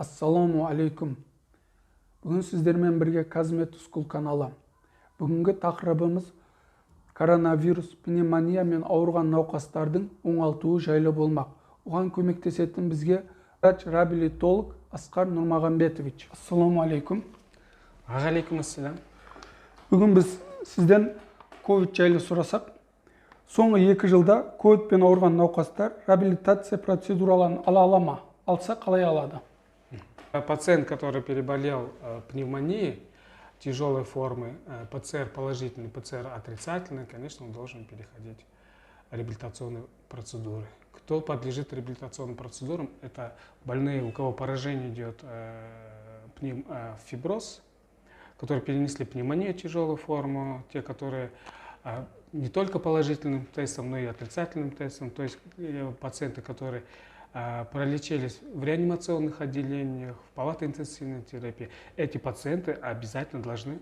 Ассаламу алейкум. Бүгін сіздермен бірге Казмет Скул каналы. Бүгінгі тақырыбымыз коронавирус, пневмония мен ауырған науқастардың оңалтуы жайлы болмақ. Оған көмектесетін бізге врач-реабилитолог Асқар Нұрмағамбетович. Ассаламу алейкум. Алейкум ассалам. Бүгін біз сізден ковид жайлы сұрасақ, соңғы 2 жылда ковидпен ауырған науқастар реабилитация процедураларын ала ма? Алса қалай алады? Пациент, который переболел пневмонией тяжелой формы, ПЦР положительный, ПЦР отрицательный, конечно, он должен переходить реабилитационные процедуры. Кто подлежит реабилитационным процедурам? Это больные, у кого поражение идет фиброз, которые перенесли пневмонию тяжелую форму, те, которые не только положительным тестом, но и отрицательным тестом, то есть пациенты, которые пролечились в реанимационных отделениях, в палате интенсивной терапии, эти пациенты обязательно должны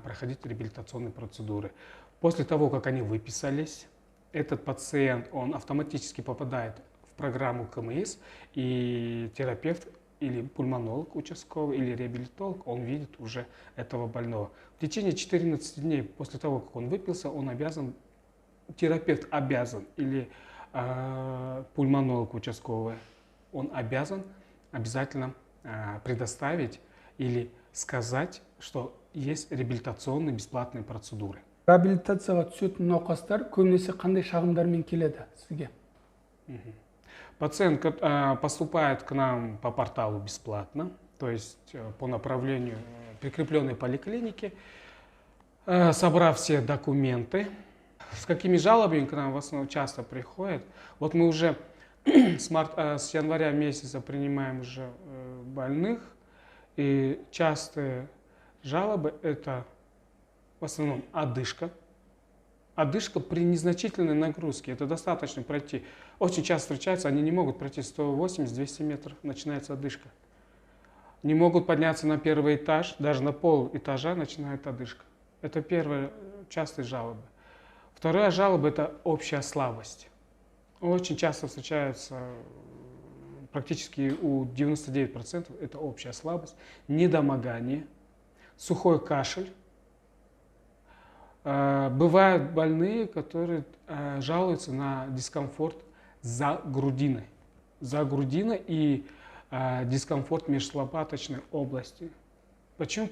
проходить реабилитационные процедуры. После того, как они выписались, этот пациент, он автоматически попадает в программу КМС, и терапевт или пульмонолог участковый, или реабилитолог, он видит уже этого больного. В течение 14 дней после того, как он выпился, он обязан, терапевт обязан, или пульмонолог участковый, он обязан обязательно предоставить или сказать, что есть реабилитационные бесплатные процедуры. Реабилитацияға түсетін науқастар көбінесе қандай шағымдармен келеді сізге? Пациент поступает к нам по порталу бесплатно, то есть по направлению прикрепленной поликлиники, собрав все документы. С какими жалобами к нам в основном часто приходят? Вот мы уже с января месяца принимаем уже больных, и частые жалобы это в основном одышка. Одышка при незначительной нагрузке, это достаточно пройти. Очень часто встречается, они не могут пройти 180-200 метров, начинается одышка. Не могут подняться на первый этаж, даже на пол этажа начинает одышка. Это первые частые жалобы. Вторая жалоба – это общая слабость. Очень часто встречается, практически у 99% это общая слабость, недомогание, сухой кашель. Бывают больные, которые жалуются на дискомфорт за грудиной и дискомфорт межлопаточной области. Почему?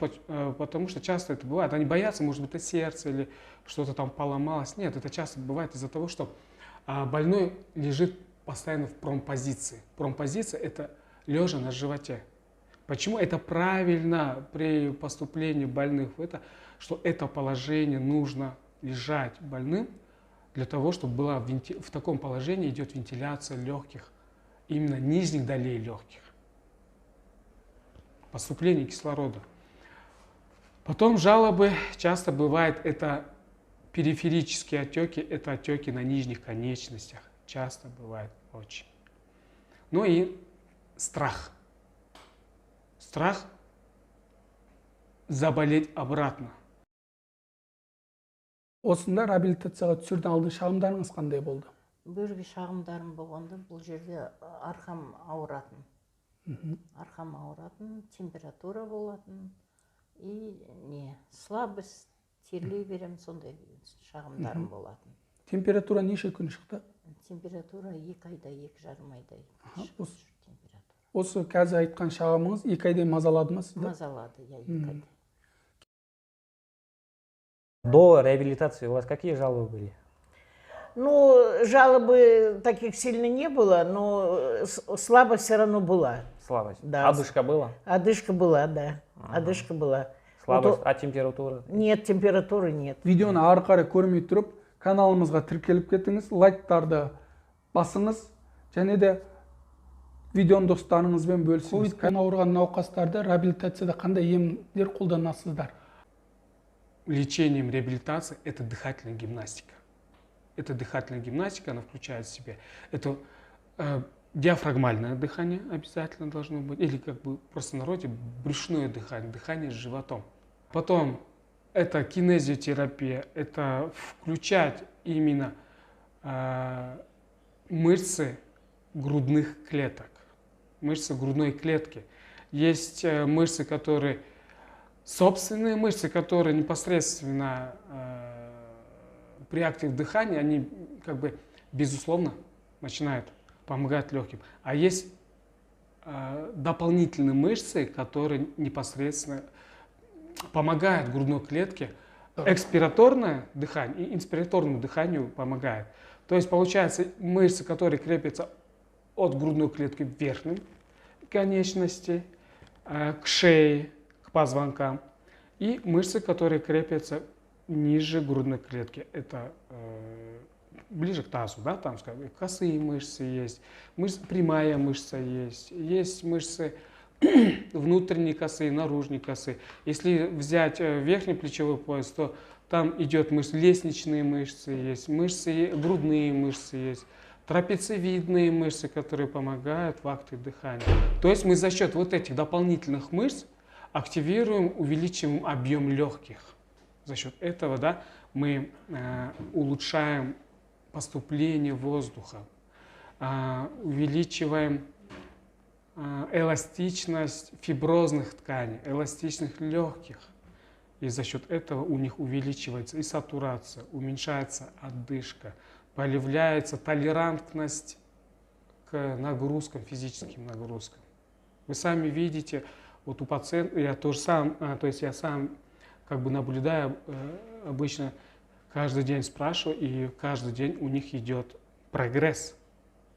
Потому что часто это бывает. Они боятся, может быть, это сердце или что-то там поломалось. Нет, это часто бывает из-за того, что больной лежит постоянно в промпозиции. Промпозиция – это лежа на животе. Почему это правильно при поступлении больных в это, что это положение нужно лежать больным для того, чтобы была в таком положении идет вентиляция легких, именно нижних долей легких, поступление кислорода. Потом жалобы часто бывают, это периферические отеки, это отеки на нижних конечностях, часто бывает очень. Ну и страх. Страх заболеть обратно. Осында реабилитацияға түсерден алдын шағымдарыңыз қандай болды? Бөрге шағымдарым болғанда, бұл жерде арқам ауыратын. Арқам ауыратын, температура болатын, и слабость, терлей берем, сондай шағымдарым болатын. Температура неше күн шықты? Температура 2 айда, 2,5 айдай шықты температура. Осы қазір айтқан шағымыңыз 2 айдай мазалады ма сізді? Мазалады, 2 айдай. До реабилитации у вас какие жалобы были? Ну, жалобы таких сильно не было, но слабость все равно была. Слабость? Да. Одышка была? Одышка была, да. Одышка была. Слабость, а температура? Нет, температуры нет. Видеоны ары қарай көрмей тұрып, каналымызға тіркеліп кетіңіз, лайктарды басыңыз, және де видеоны достарыңызбен бөлісіңіз. Ковидпен ауырған науқастарды реабилитацияда қандай емдер қолданасыздар? Лечением реабилитации это дыхательная гимнастика. Это дыхательная гимнастика, она включает в себя. Это диафрагмальное дыхание обязательно должно быть, или как бы в простонародье брюшное дыхание, дыхание с животом. Потом это кинезиотерапия, это включать именно мышцы грудных клеток, мышцы грудной клетки. есть мышцы, которые собственные мышцы, которые непосредственно при акте дыхания, они как бы безусловно начинают помогать легким. А есть дополнительные мышцы, которые непосредственно помогают грудной клетке. Экспираторное дыхание и инспираторному дыханию помогает. То есть получается мышцы, которые крепятся от грудной клетки к верхним конечности, к шее, к позвонкам. И мышцы, которые крепятся ниже грудной клетки. Это ближе к тазу, да, там скажем, косые мышцы есть, прямая мышца есть, есть мышцы внутренние косые, наружные косые. Если взять верхний плечевой пояс, то там идет мышцы, лестничные мышцы есть, мышцы, грудные мышцы есть, трапециевидные мышцы, которые помогают в акте дыхания. То есть мы за счет вот этих дополнительных мышц активируем, увеличиваем объем легких. За счет этого, да, мы улучшаем поступление воздуха, увеличиваем эластичность фиброзных тканей, эластичных легких. И за счет этого у них увеличивается и сатурация, уменьшается отдышка, появляется толерантность к нагрузкам, физическим нагрузкам. Вы сами видите, вот у пациента, я сам как бы наблюдаю, обычно каждый день спрашиваю, и каждый день у них идет прогресс.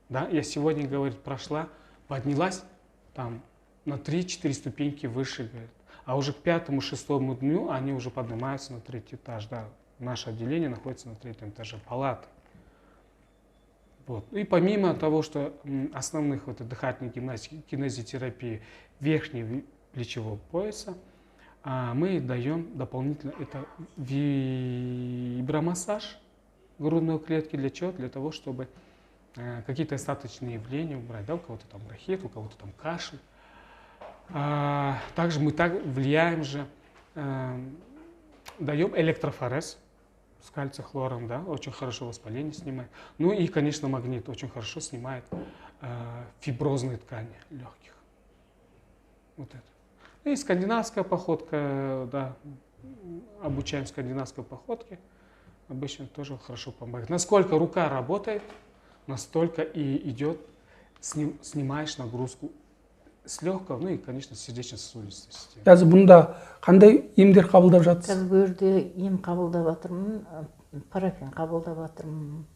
Да? Я сегодня, говорит, прошла, поднялась там на 3-4 ступеньки выше, говорит. А уже к 5-6 дню они уже поднимаются на 3-й этаж. Да. Наше отделение находится на 3-м этаже палаты. Вот. И помимо того, что основных вот, дыхательной гимнастики, кинезитерапии верхнего плечевого пояса, мы даем дополнительно это вибромассаж грудной клетки. Для чего? Для того, чтобы какие-то остаточные явления убрать. Да, у кого-то там бронхит, у кого-то там кашель. Также мы влияем же, даем электрофорез с кальций-хлором, да, очень хорошо воспаление снимает. Ну и, конечно, магнит очень хорошо снимает фиброзные ткани легких. Вот это. И скандинавская походка, да, обучаем скандинавской походке, обычно тоже хорошо помогает. Насколько рука работает, настолько и идет, снимаешь нагрузку с легкого, ну и, конечно, сердечно-сосудистой системы. Қазір бұнда қандай емдер қабылдап жатсыз? Қазір бұл жерде ем қабылдап жатырмын, парафин қабылдап жатырмын,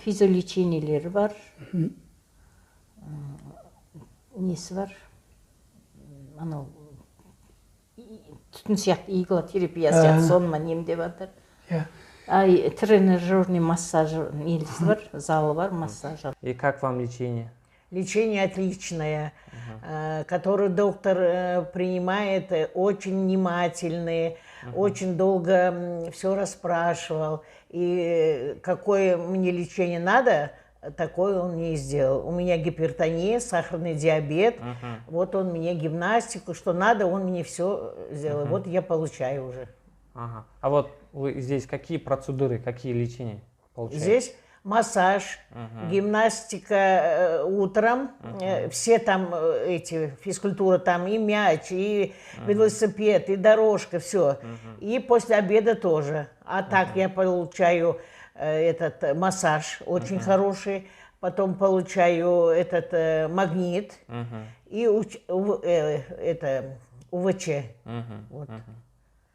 физиолечениелер бар, несі бар, анау түтін сияқты иглотерапия сияқты сонымен емдеп жатыр. Тренажерный массаж несі бар, залы бар, массаж. И как вам лечение? Лечение отличное, которое доктор принимает, очень внимательный, очень долго все расспрашивал. И какое мне лечение надо, такое он мне и сделал. У меня гипертония, сахарный диабет, вот он мне гимнастику, что надо, он мне все сделал. Вот я получаю уже. А вот вы здесь какие процедуры, какие лечения получаете? Здесь массаж, гимнастика утром, все там эти, физкультура, там и мяч, и велосипед, и дорожка, все. И после обеда тоже. А так я получаю этот массаж очень хороший, потом получаю этот магнит и это УВЧ. Вот.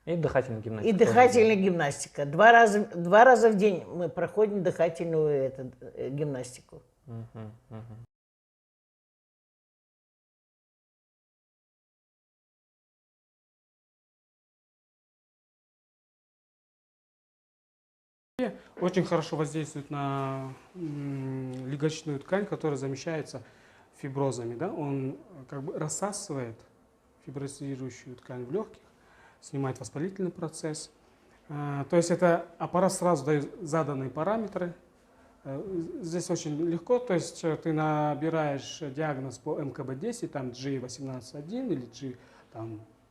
И дыхательная гимнастика. И дыхательная гимнастика. Два раза в день мы проходим дыхательную гимнастику. Очень хорошо воздействует на легочную ткань, которая замещается фиброзами. Да? Он как бы рассасывает фиброзирующую ткань в легких, снимает воспалительный процесс. То есть это аппарат сразу дает заданные параметры. Здесь очень легко, то есть ты набираешь диагноз по МКБ-10, там G18.1 или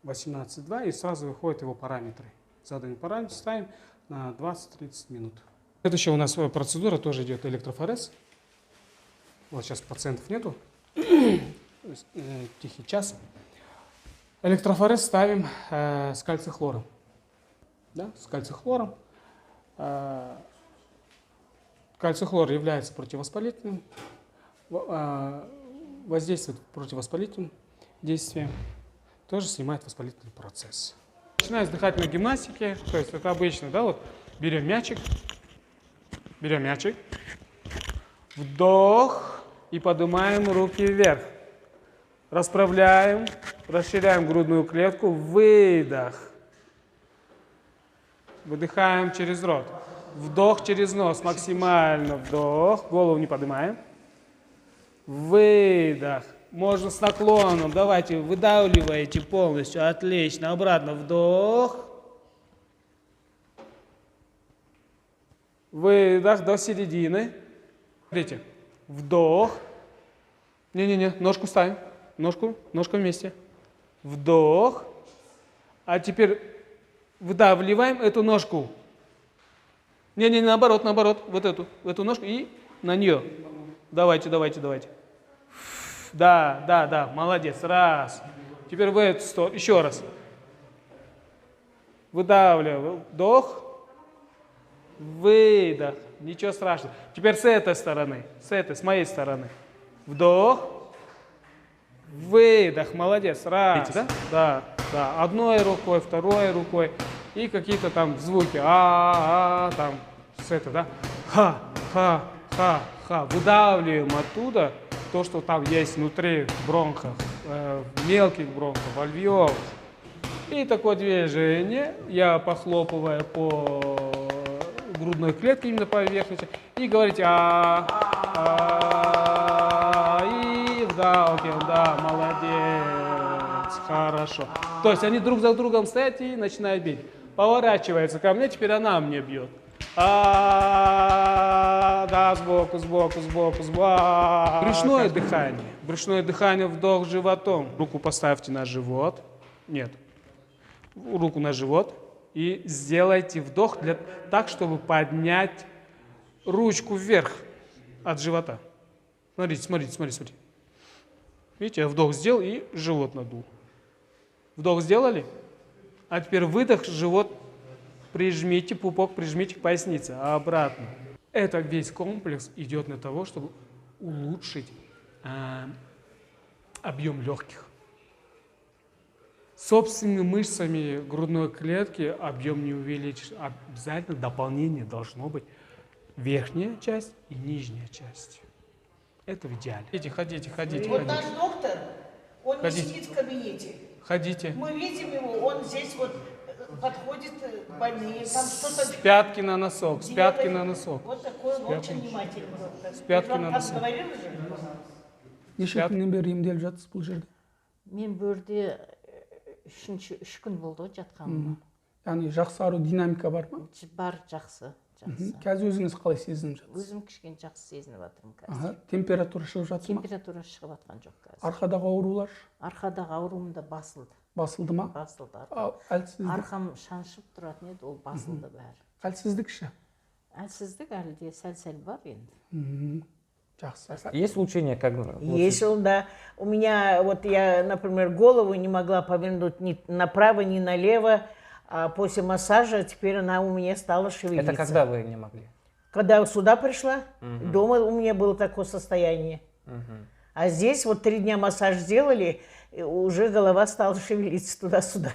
G18.2, и сразу выходят его параметры. Заданные параметры ставим на 20-30 минут. Следующая у нас процедура тоже идет электрофорез. Вот сейчас пациентов нету. тихий час. Электрофорез ставим с кальций-хлором. Да, с кальций-хлором. Кальций-хлор является противовоспалительным, воздействует противовоспалительным действием, тоже снимает воспалительный процесс. Начиная с дыхательной гимнастики, то есть это обычно, да, вот берем мячик, вдох и поднимаем руки вверх, расправляем, расширяем грудную клетку, выдох, выдыхаем через рот. Вдох через нос, максимально вдох, голову не поднимаем. Выдох. Можно с наклоном, давайте, выдавливаете полностью, отлично. Обратно вдох. Выдох до середины. Смотрите, вдох. Не-не-не, ножку ставим, ножку вместе. Вдох. А теперь выдавливаем эту ножку. Не, наоборот, вот эту ножку и на нее. Давайте. Да, молодец, раз. Теперь в эту сторону, еще раз. Выдавливаю, вдох, выдох, ничего страшного. Теперь с этой стороны, с моей стороны. Вдох, выдох, молодец, раз. Видите, да? Да, одной рукой, второй рукой. И какие-то там звуки, там, с это, да, ха. Выдавливаем оттуда то, что там есть внутри бронхов, мелких бронхов, альвеолов. И такое движение, я похлопываю по грудной клетке, именно по поверхности, и говорите и вдалкиваем, да, молодец, хорошо. То есть они друг за другом стоят и начинают бить. Поворачивается ко мне, теперь она мне бьет. Да, сбоку. Брюшное дыхание, вдох животом. Руку поставьте на живот. Нет. Руку на живот. И сделайте вдох так, чтобы поднять ручку вверх от живота. Смотрите. Видите, я вдох сделал и живот надул. Вдох сделали? А теперь выдох, живот прижмите, пупок прижмите к пояснице, а обратно. Это весь комплекс идет на того, чтобы улучшить объем легких. Собственными мышцами грудной клетки объем не увеличишь. Обязательно дополнение должно быть верхняя часть и нижняя часть. Это в идеале. Ходите. Вот наш доктор, он Ходите. не сидит в кабинете. Ходите. Мы видим его, он здесь вот подходит к больным, там что-то... С пятки на носок, Вот такой очень внимательный доктор. С пятки на Вам носок. говорил же? Неше күннен бері емделіп жатсыз бұл жерде? Мен бөрде үш күн болды жатқаныма. Яғни жақсару динамика бар ма? Бар, жақсы. Қазір өзіңіз қалай сезініп жатсыз? Өзім кішкене жақсы сезініп жатырмын қазір. Температура шығып жатыр ма? Температура шығып жатқан жоқ қазір. Арқадағы аурулар Арқадағы ауруым да басылды. басылды ма? Басылды. Әлсіздік? Арқам шаншып тұратын еді, ол басылды бәрі. Әлсіздік ше? Әлсіздік әлі де сәл-сәл бар енді. Жақсы. Есть улучшение, как Есть он, да. У меня, вот я, например, голову не могла повернуть ни направо, ни налево, а после массажа теперь она у меня стала шевелиться. Это когда вы не могли? Когда сюда пришла, дома у меня было такое состояние. А здесь вот 3 дня массаж сделали, и уже голова стала шевелиться туда-сюда.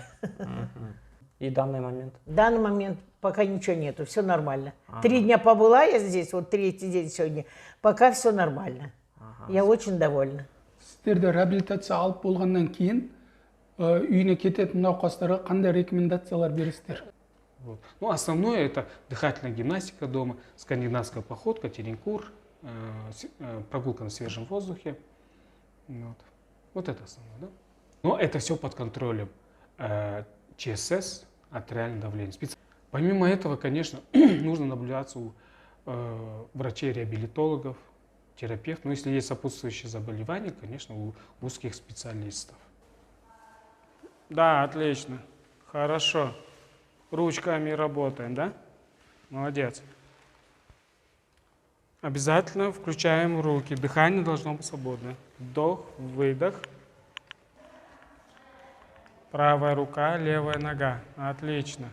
И данный момент? В данный момент пока ничего нету, все нормально. 3 дня побыла я здесь, вот 3-й день сегодня, пока все нормально. Я очень довольна. Сіздерді реабилитация алып болғаннан кейін үйіне кететін науқастарға қандай рекомендациялар бересіздер? Вот. Ну, основное это дыхательная гимнастика дома, скандинавская походка, теренкур, прогулка на свежем воздухе. Вот это основное. Да? Но это все под контролем ЧСС, артериальное давление. Помимо этого, конечно, нужно наблюдаться у врачей-реабилитологов, терапевтов. Но если есть сопутствующие заболевания, конечно, у узких специалистов. Да, отлично. Хорошо. Ручками работаем, да? Молодец. Обязательно включаем руки. Дыхание должно быть свободное. Вдох, выдох. Правая рука, левая нога. Отлично.